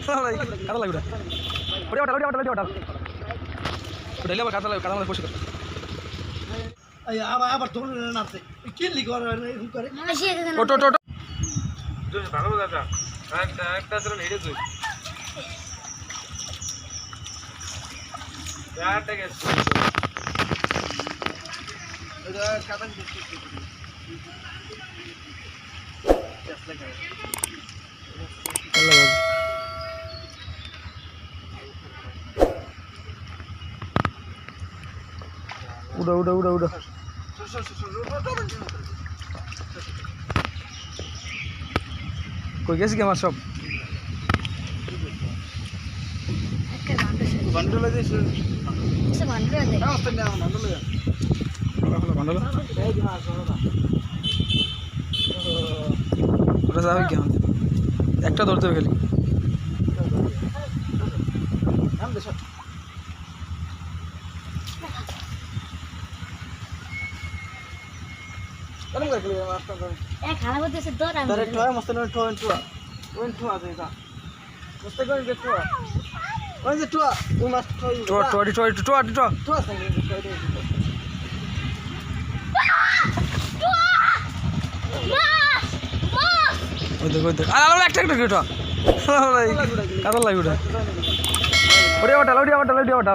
কাদা লাগবে ওটা উঠে আবার কাদা লাগবে কাদা আমাদের পরিষ্কার আবার তোর নাচে কি লিখ করে ওটো ওটো ওটো ভালো দাদা একটা ছিল হেডে তুই চারটা গেছে কাদা উড়ো উড়ো উড়ো উড়ো কই গেছি কি আমার সব বন্ডলে দিস ওটা যাবে কি একটা ধরতে হবে খালি খারাপ হতেছে তোর আমি ডাইরেক্ট হয় মস্ত নয় ঠো আছে এটা মস্ত করে দেখো ওই যে ঠো তুই মাস্ট ঠো টো টো টো টো টো ঠো আছে ওই দেখো আরে একটা একটা টো কাদা লাগবে ওটা ওটা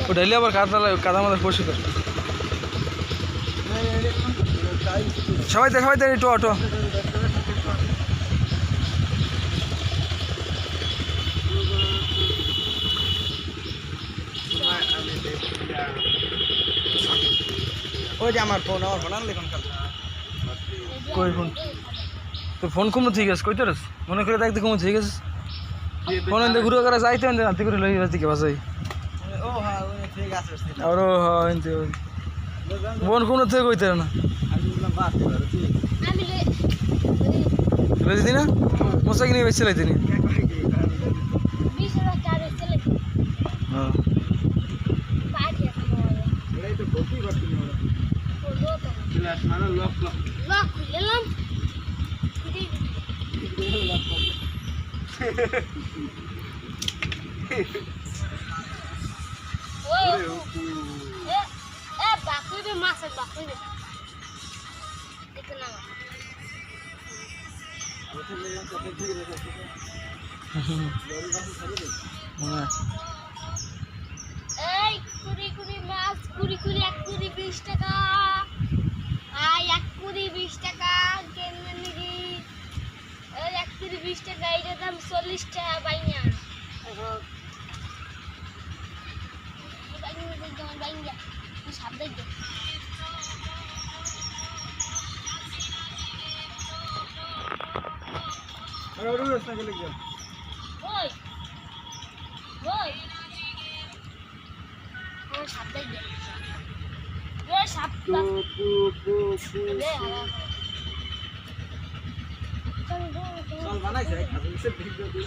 ওটা আবার কাদা আমাদের পরিষ্কার সবাই দে টো টো ওই যে আমার ফোন আনলে কোন কাল কই ফোন তোর ফোন কমো ঠিক আছে কইতে রেস মনে করে দেখতে কমো ঠিক আছে ফোন এনে ঘুরে করে যাইতে এনে রাতে করে লই যাইতে কে বাসাই ও হ্যাঁ ওই ঠিক আছে আর হ্যাঁ এনতে ফোন কোন থেকে কইতে না আমি বললাম বাস আমি লই দিতি না মোসাকি নিয়ে বেঁচে লাইতে নি 20,000 টাকা চলে হ্যাঁ পাঠিয়ে এটাই তো গতি করতে হবে বলো তো ক্লাস মানে লক খুললাম বাকুইবে মাছ বাকুইবে দেখো না এই কুড়ি মাছ কুড়ি 1 কুড়ি 20 টাকা আই 1 কুড়ি 20 টাকা কেমনে নাকি এই 1 কুড়ি 20 টাকা এইটার দাম 40 টাকা বাইনা বাইনা সাবধান দে আরে ওরে রাস্তা গেলে কি ওই ও সাবধান দে ওই সাবধান দে চল বানাইছে খাইছে ভিডিও দি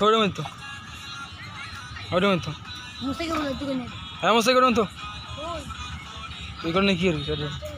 थोड़े में तो और में तो मुझसे क्यों बोलती है है मुझसे करो तो ये करने की है